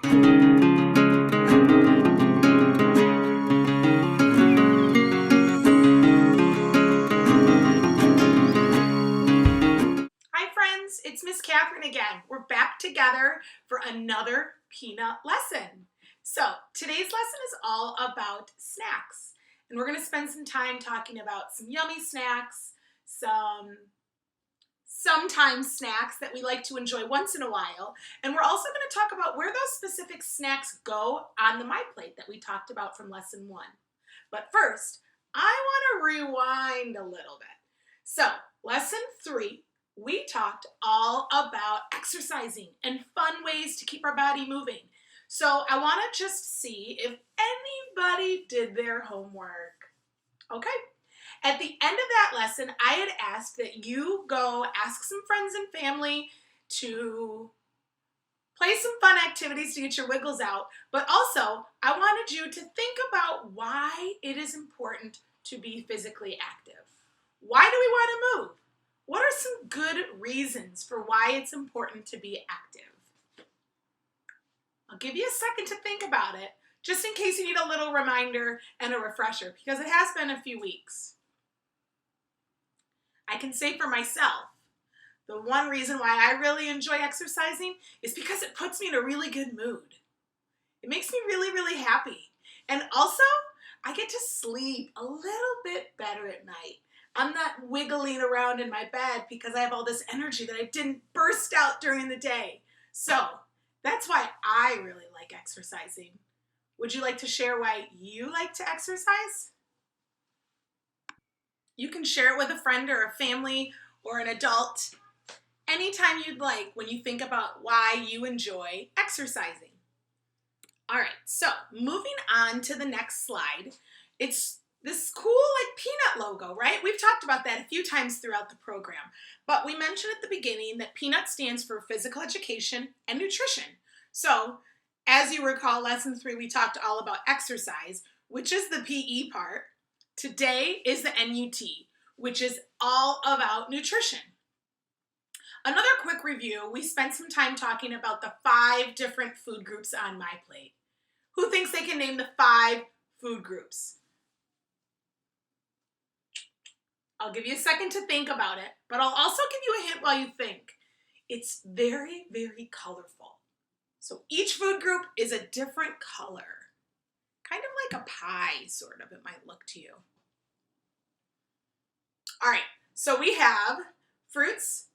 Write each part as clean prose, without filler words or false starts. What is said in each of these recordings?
Hi friends, it's Miss Catherine again. We're back together for another peanut lesson. So today's lesson is all about snacks. And we're going to spend some time talking about some yummy snacks, some sometimes snacks that we like to enjoy once in a while. And we're also going to talk about where those specific snacks go on the My Plate that we talked about from lesson 1. But first, I want to rewind a little bit. So lesson 3, we talked all about exercising and fun ways to keep our body moving. So I want to just see if anybody did their homework. Okay. At the end of that lesson, I had asked that you go ask some friends and family to play some fun activities to get your wiggles out, but also I wanted you to think about why it is important to be physically active. Why do we want to move? What are some good reasons for why it's important to be active? I'll give you a second to think about it, just in case you need a little reminder and a refresher, because it has been a few weeks. I can say for myself, the one reason why I really enjoy exercising is because it puts me in a really good mood. It makes me really, really happy. And also, I get to sleep a little bit better at night. I'm not wiggling around in my bed because I have all this energy that I didn't burst out during the day. So that's why I really like exercising. Would you like to share why you like to exercise? You can share it with a friend or a family or an adult anytime you'd like when you think about why you enjoy exercising. All right, so moving on to the next slide. It's this cool peanut logo, right? We've talked about that a few times throughout the program, but we mentioned at the beginning that peanut stands for physical education and nutrition. So as you recall, lesson 3, we talked all about exercise, which is the PE part. Today is the NUT, which is all about nutrition. Another quick review, we spent some time talking about the 5 different food groups on My Plate. Who thinks they can name the 5 food groups? I'll give you a second to think about it, but I'll also give you a hint while you think. It's very, very colorful. So each food group is a different color. Kind of like a pie, sort of, it might look to you. All right, so we have fruits,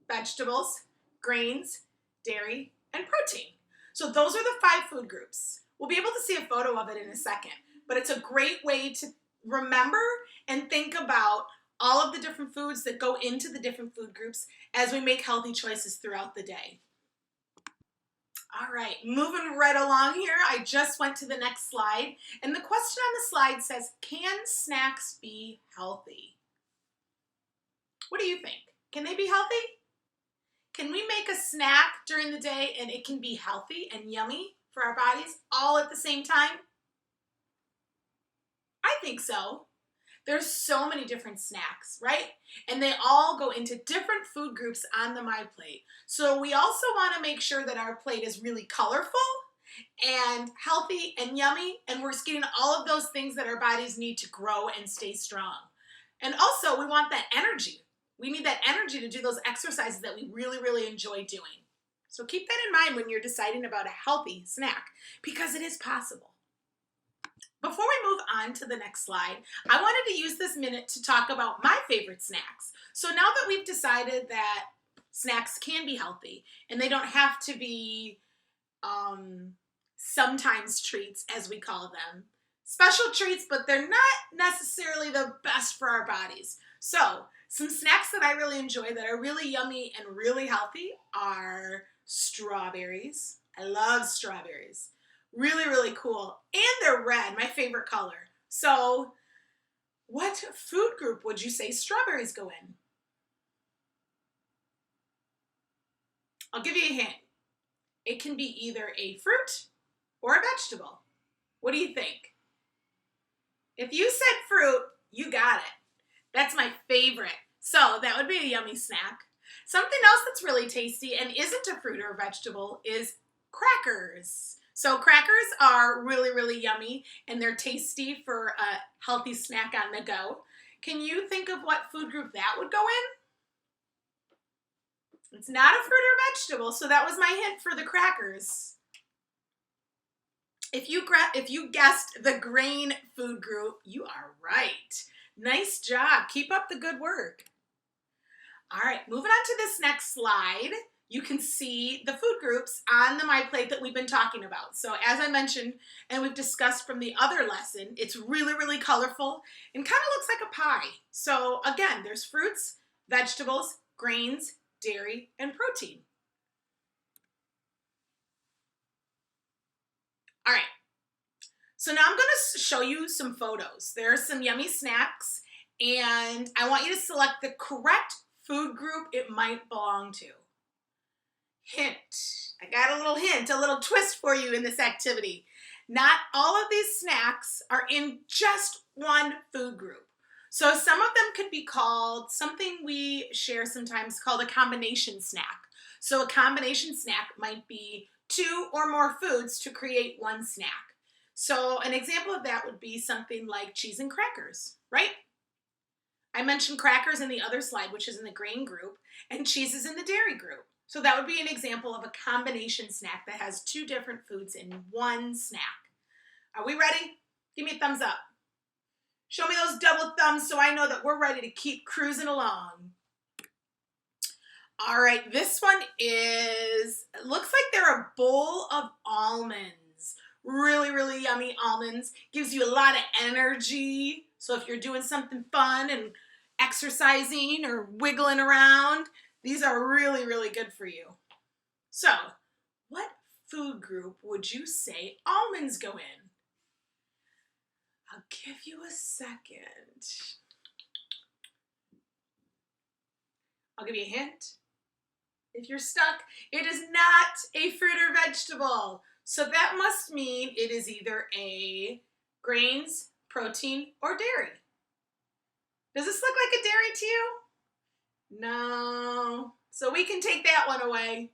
vegetables, grains, dairy, and protein. So those are the 5 food groups. We'll be able to see a photo of it in a second, but it's a great way to remember and think about all of the different foods that go into the different food groups as we make healthy choices throughout the day. All right, moving right along here, I just went to the next slide, and the question on the slide says, can snacks be healthy? What do you think? Can they be healthy? Can we make a snack during the day and it can be healthy and yummy for our bodies all at the same time? I think so. There's so many different snacks, right? And they all go into different food groups on the My Plate. So we also want to make sure that our plate is really colorful and healthy and yummy, and we're getting all of those things that our bodies need to grow and stay strong. And also, we want that energy. We need that energy to do those exercises that we really, really enjoy doing. So keep that in mind when you're deciding about a healthy snack, because it is possible. Before we move on to the next slide, I wanted to use this minute to talk about my favorite snacks. So now that we've decided that snacks can be healthy and they don't have to be sometimes treats, as we call them, special treats, but they're not necessarily the best for our bodies. So some snacks that I really enjoy that are really yummy and really healthy are strawberries. I love strawberries. Really, really cool. And they're red, my favorite color. So what food group would you say strawberries go in? I'll give you a hint. It can be either a fruit or a vegetable. What do you think? If you said fruit, you got it. That's my favorite. So that would be a yummy snack. Something else that's really tasty and isn't a fruit or a vegetable is crackers. So crackers are really, really yummy, and they're tasty for a healthy snack on the go. Can you think of what food group that would go in? It's not a fruit or vegetable, so that was my hint for the crackers. If you guessed the grain food group, you are right. Nice job. Keep up the good work. All right, moving on to this next slide, you can see the food groups on the My Plate that we've been talking about. So as I mentioned, and we've discussed from the other lesson, it's really, really colorful and kind of looks like a pie. So again, there's fruits, vegetables, grains, dairy, and protein. All right, so now I'm going to show you some photos. There are some yummy snacks, and I want you to select the correct food group it might belong to. Hint. I got a little hint, a little twist for you in this activity. Not all of these snacks are in just one food group. So some of them could be called something we share sometimes called a combination snack. So a combination snack might be 2 or more foods to create one snack. So an example of that would be something like cheese and crackers, right? I mentioned crackers in the other slide, which is in the grain group, and cheese is in the dairy group. So that would be an example of a combination snack that has 2 different foods in one snack. Are we ready? Give me a thumbs up. Show me those double thumbs so I know that we're ready to keep cruising along. All right, this one looks like they're a bowl of almonds. Really, really yummy almonds. Gives you a lot of energy. So if you're doing something fun and exercising or wiggling around, these are really, really good for you. So, what food group would you say almonds go in? I'll give you a second. I'll give you a hint. If you're stuck, it is not a fruit or vegetable. So that must mean it is either a grains, protein, or dairy. Does this look like a dairy to you? No. So we can take that one away.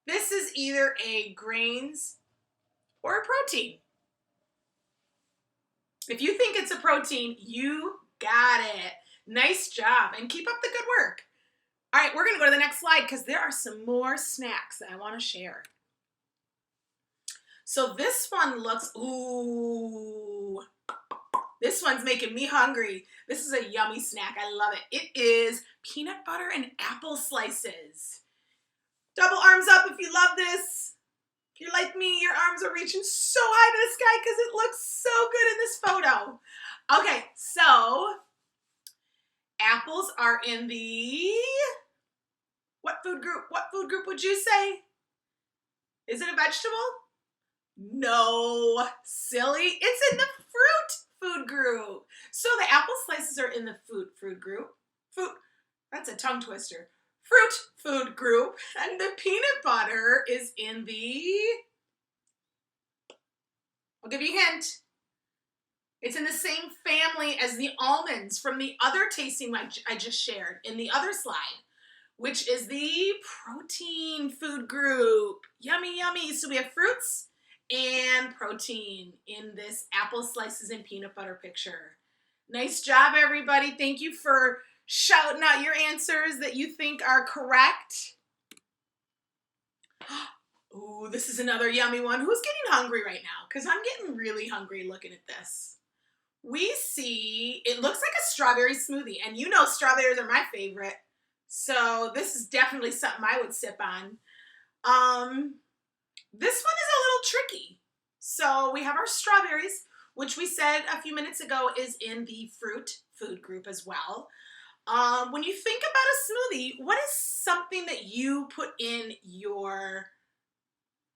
This is either a grains or a protein. If you think it's a protein, you got it. Nice job, and keep up the good work. All right, we're going to go to the next slide because there are some more snacks that I want to share. So this one looks, ooh, this one's making me hungry. This is a yummy snack. I love it. It is peanut butter and apple slices. Double arms up if you love this. If you're like me, your arms are reaching so high to the sky because it looks so good in this photo. Okay, so apples are in the, what food group? What food group would you say? Is it a vegetable? No, silly. It's in the fruit food group. So the apple slices are in the food group. That's a tongue twister. Fruit food group, and the peanut butter is in the, I'll give you a hint. It's in the same family as the almonds from the other tasting I just shared in the other slide, which is the protein food group. Yummy, yummy. So we have fruits and protein in this apple slices and peanut butter picture. Nice job, everybody. Thank you for shouting out your answers that you think are correct. Ooh, this is another yummy one. Who's getting hungry right now? Because I'm getting really hungry looking at this. We see, it looks like a strawberry smoothie, and you know strawberries are my favorite. So this is definitely something I would sip on. This one is a little tricky. So we have our strawberries, which we said a few minutes ago is in the fruit food group as well. When you think about a smoothie, what is something that you put in your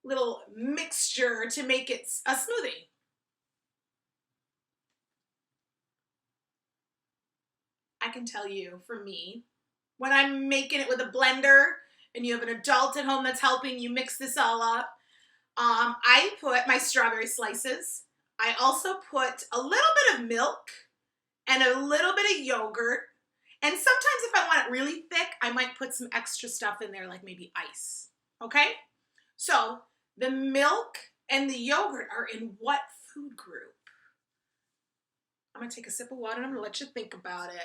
little mixture to make it a smoothie? I can tell you, for me, when I'm making it with a blender and you have an adult at home that's helping you mix this all up, I put my strawberry slices. I also put a little bit of milk and a little bit of yogurt. And sometimes if I want it really thick, I might put some extra stuff in there, like maybe ice. Okay? So the milk and the yogurt are in what food group? I'm going to take a sip of water and I'm going to let you think about it.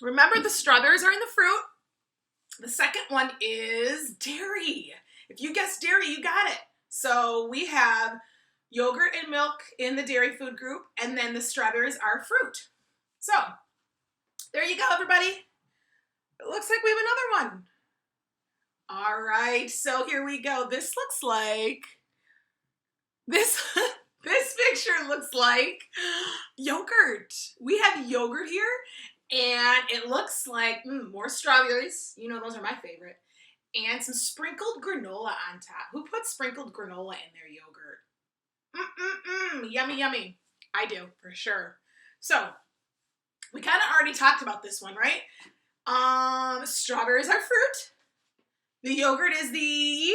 Remember, the strawberries are in the fruit. The second one is dairy. If you guessed dairy, you got it. So we have yogurt and milk in the dairy food group, and then the strawberries are fruit. So there you go, everybody. It looks like we have another one. All right, so here we go. This looks like, this picture looks like yogurt. We have yogurt here, and it looks like more strawberries. You know, those are my favorite. And some sprinkled granola on top. Who puts sprinkled granola in their yogurt? Yummy, yummy. I do, for sure. So, we kind of already talked about this one, right? Strawberries are fruit. The yogurt is the,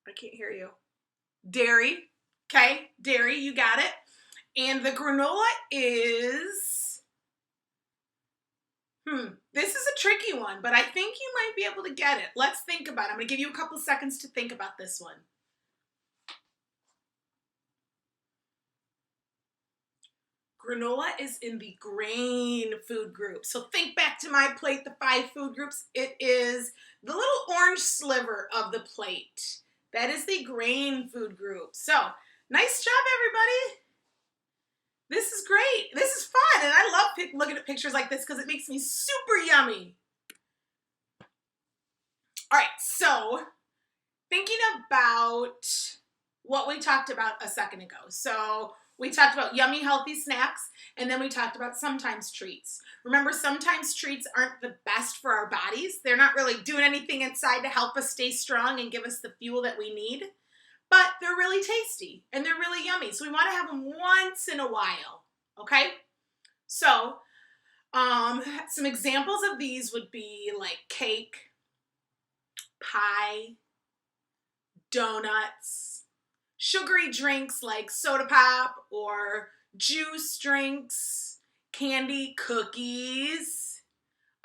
I can't hear you. Dairy. Okay, dairy, you got it. And the granola is, this is a tricky one, but I think you might be able to get it. Let's think about it. I'm going to give you a couple seconds to think about this one. Granola is in the grain food group. So think back to my plate, the 5 food groups. It is the little orange sliver of the plate. That is the grain food group. So nice job, everybody. This is great. This is fun. And I love looking at pictures like this because it makes me super yummy. All right, so thinking about what we talked about a second ago. So we talked about yummy, healthy snacks, and then we talked about sometimes treats. Remember, sometimes treats aren't the best for our bodies. They're not really doing anything inside to help us stay strong and give us the fuel that we need, but they're really tasty and they're really yummy. So we want to have them once in a while, okay? So some examples of these would be like cake, pie, donuts, sugary drinks like soda pop or juice drinks, candy, cookies,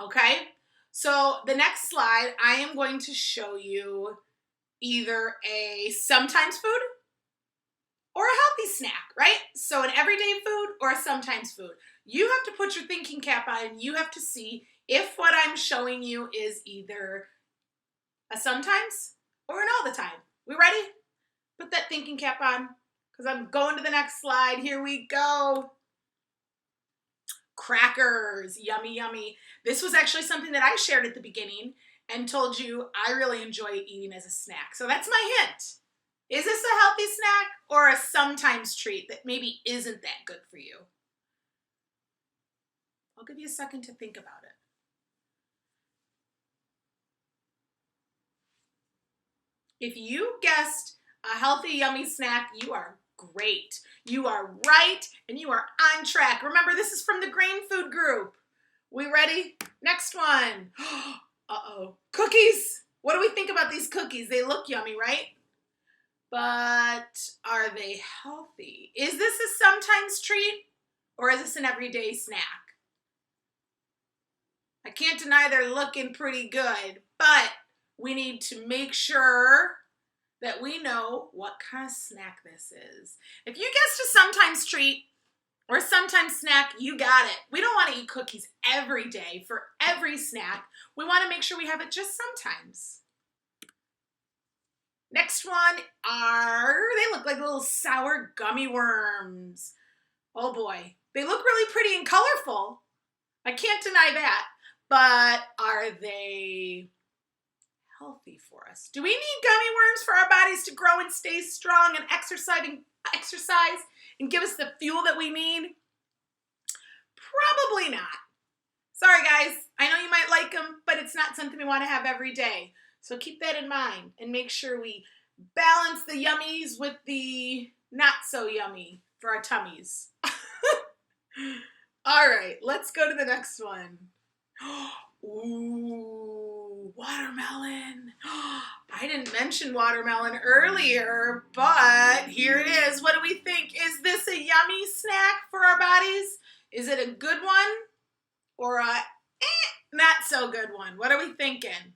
okay? So the next slide, I am going to show you either a sometimes food or a healthy snack, right? So an everyday food or a sometimes food. You have to put your thinking cap on. You have to see if what I'm showing you is either a sometimes or an all the time. We ready? Put that thinking cap on because I'm going to the next slide. Here we go. Crackers, yummy, yummy. This was actually something that I shared at the beginning and told you I really enjoy eating as a snack. So that's my hint. Is this a healthy snack or a sometimes treat that maybe isn't that good for you? I'll give you a second to think about it. If you guessed a healthy, yummy snack, you are great. You are right, and you are on track. Remember, this is from the grain food group. We ready? Next one. Uh-oh. Cookies. What do we think about these cookies? They look yummy, right? But are they healthy? Is this a sometimes treat, or is this an everyday snack? I can't deny they're looking pretty good, but we need to make sure that we know what kind of snack this is. If you guessed a sometimes treat or sometimes snack, you got it. We don't want to eat cookies every day for every snack. We want to make sure we have it just sometimes. Next one they look like little sour gummy worms. Oh boy, they look really pretty and colorful. I can't deny that, but are they healthy for us? Do we need gummy worms for our bodies to grow and stay strong and exercise and give us the fuel that we need? Probably not. Sorry guys, I know you might like them, but it's not something we want to have every day. So keep that in mind and make sure we balance the yummies with the not so yummy for our tummies. All right, let's go to the next one. Ooh, watermelon. I didn't mention watermelon earlier, but here it is. What do we think? Is this a yummy snack for our bodies? Is it a good one or a not so good one. What are we thinking?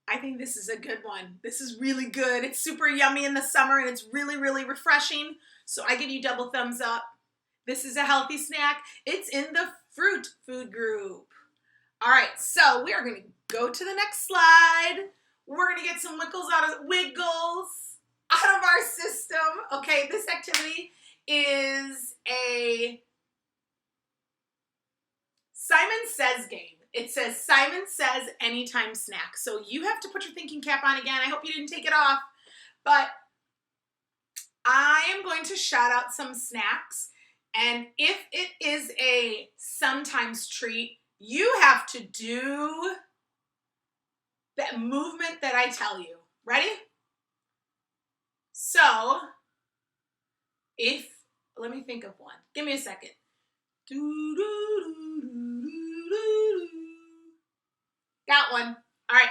I think this is a good one. This is really good. It's super yummy in the summer and it's really, really refreshing. So I give you double thumbs up. This is a healthy snack. It's in the fruit food group. All right, so we are going to go to the next slide. We're going to get some wiggles out of our system. Okay, this activity is a Simon Says game. It says Simon Says anytime snack. So you have to put your thinking cap on again. I hope you didn't take it off. But I am going to shout out some snacks. And if it is a sometimes treat, you have to do that movement that I tell you. Ready? So, let me think of one. Give me a second. Got one. All right.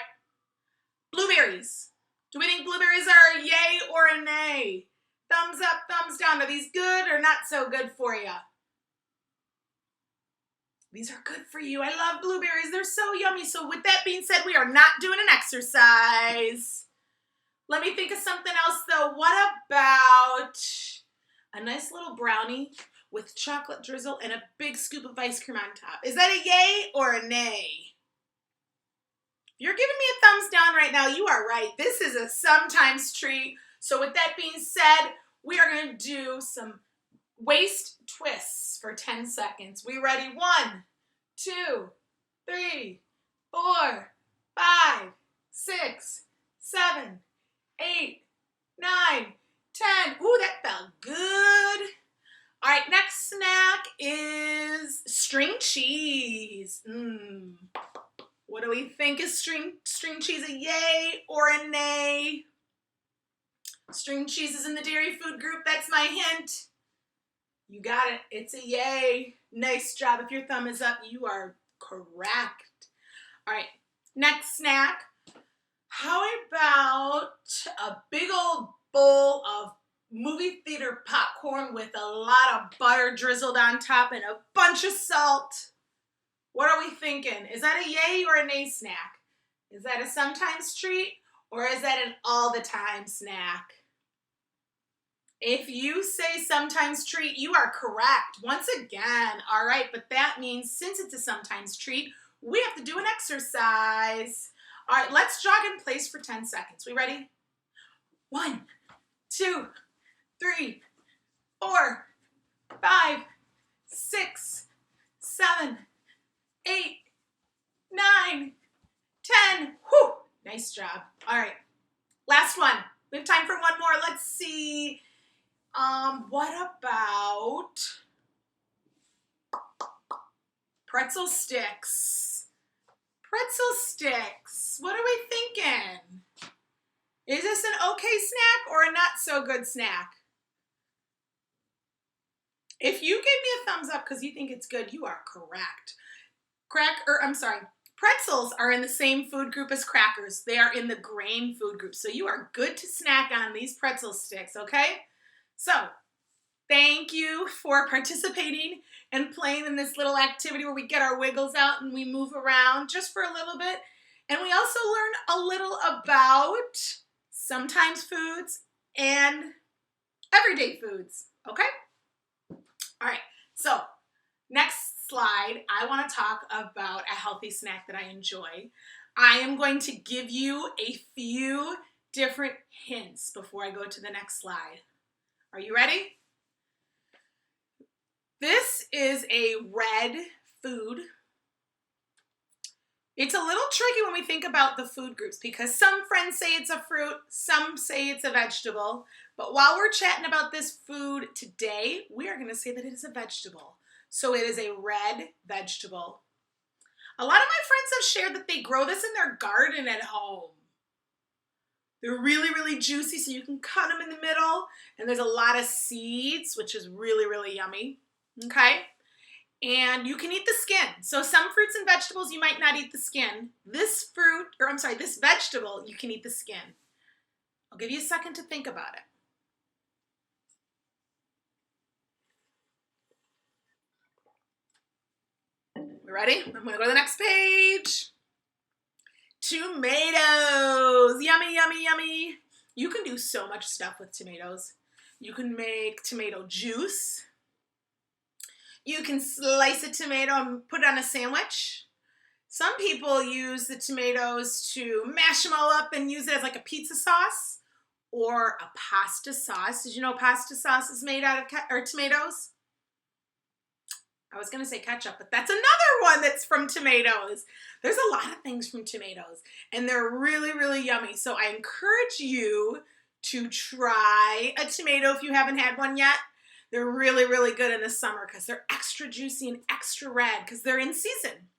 Blueberries. Do we think blueberries are a yay or a nay? Thumbs up, thumbs down. Are these good or not so good for you? These are good for you. I love blueberries. They're so yummy. So with that being said, we are not doing an exercise. Let me think of something else though. What about a nice little brownie with chocolate drizzle and a big scoop of ice cream on top? Is that a yay or a nay? If you're giving me a thumbs down right now, you are right. This is a sometimes treat. So with that being said, we are going to do some waist twists for 10 seconds. We ready? 1, 2, 3, 4, 5, 6, 7, 8, 9, 10. Ooh, that felt good. All right, next snack is string cheese. What do we think? Is string cheese a yay or a nay? String cheese is in the dairy food group. That's my hint. You got it. It's a yay. Nice job. If your thumb is up, you are correct. All right, next snack. How about a big old bowl of movie theater popcorn with a lot of butter drizzled on top and a bunch of salt? What are we thinking? Is that a yay or a nay snack? Is that a sometimes treat or is that an all the time snack? If you say sometimes treat, you are correct. Once again, all right, but that means since it's a sometimes treat, we have to do an exercise. All right, let's jog in place for 10 seconds. We ready? 1, 2, 3, 4, 5, 6, 7, 8, 9, 10. Whew, nice job. All right, last one. We have time for one more. Let's see. What about pretzel sticks? Pretzel sticks. What are we thinking? Is this an okay snack or a not so good snack? If you gave me a thumbs up because you think it's good, you are correct. Pretzels are in the same food group as crackers. They are in the grain food group. So you are good to snack on these pretzel sticks, okay? So, thank you for participating and playing in this little activity where we get our wiggles out and we move around just for a little bit. And we also learn a little about sometimes foods and everyday foods, okay? All right, so next slide, I want to talk about a healthy snack that I enjoy. I am going to give you a few different hints before I go to the next slide. Are you ready? This is a red food. It's a little tricky when we think about the food groups because some friends say it's a fruit, some say it's a vegetable. But while we're chatting about this food today, we are going to say that it is a vegetable. So it is a red vegetable. A lot of my friends have shared that they grow this in their garden at home. They're really, really juicy, so you can cut them in the middle. And there's a lot of seeds, which is really, really yummy. Okay? And you can eat the skin. So some fruits and vegetables, you might not eat the skin. This vegetable, you can eat the skin. I'll give you a second to think about it. We ready? I'm gonna go to the next page. Tomatoes, yummy, yummy, yummy. You can do so much stuff with tomatoes. You can make tomato juice. You can slice a tomato and put it on a sandwich. Some people use the tomatoes to mash them all up and use it as like a pizza sauce or a pasta sauce. Did you know pasta sauce is made out of tomatoes? I was gonna say ketchup, but that's another one that's from tomatoes. There's a lot of things from tomatoes, and they're really, really yummy. So I encourage you to try a tomato if you haven't had one yet. They're really, really good in the summer because they're extra juicy and extra red because they're in season.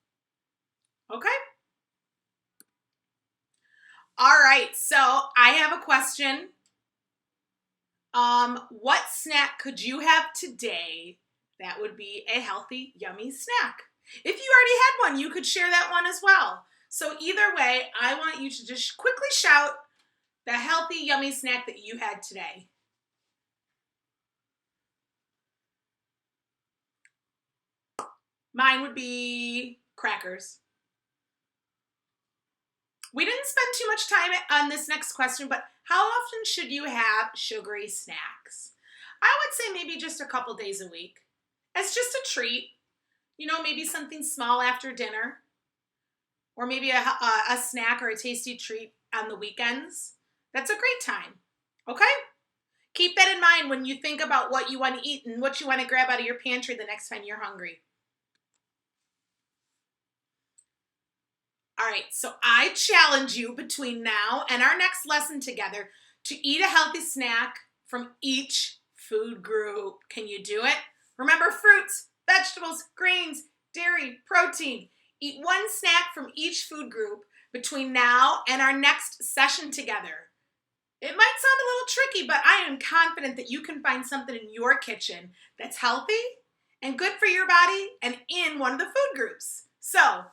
Okay? All right, so I have a question. What snack could you have today that would be a healthy, yummy snack? If you already had one, you could share that one as well. So either way, I want you to just quickly shout the healthy, yummy snack that you had today. Mine would be crackers. We didn't spend too much time on this next question, but how often should you have sugary snacks? I would say maybe just a couple days a week. It's just a treat. You know, maybe something small after dinner. Or maybe a snack or a tasty treat on the weekends. That's a great time. Okay? Keep that in mind when you think about what you want to eat and what you want to grab out of your pantry the next time you're hungry. All right, so I challenge you between now and our next lesson together to eat a healthy snack from each food group. Can you do it? Remember, fruits, vegetables, grains, dairy, protein. Eat one snack from each food group between now and our next session together. It might sound a little tricky, but I am confident that you can find something in your kitchen that's healthy and good for your body and in one of the food groups. So,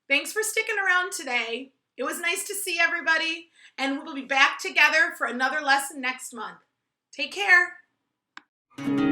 thanks for sticking around today. It was nice to see everybody, and we'll be back together for another lesson next month. Take care.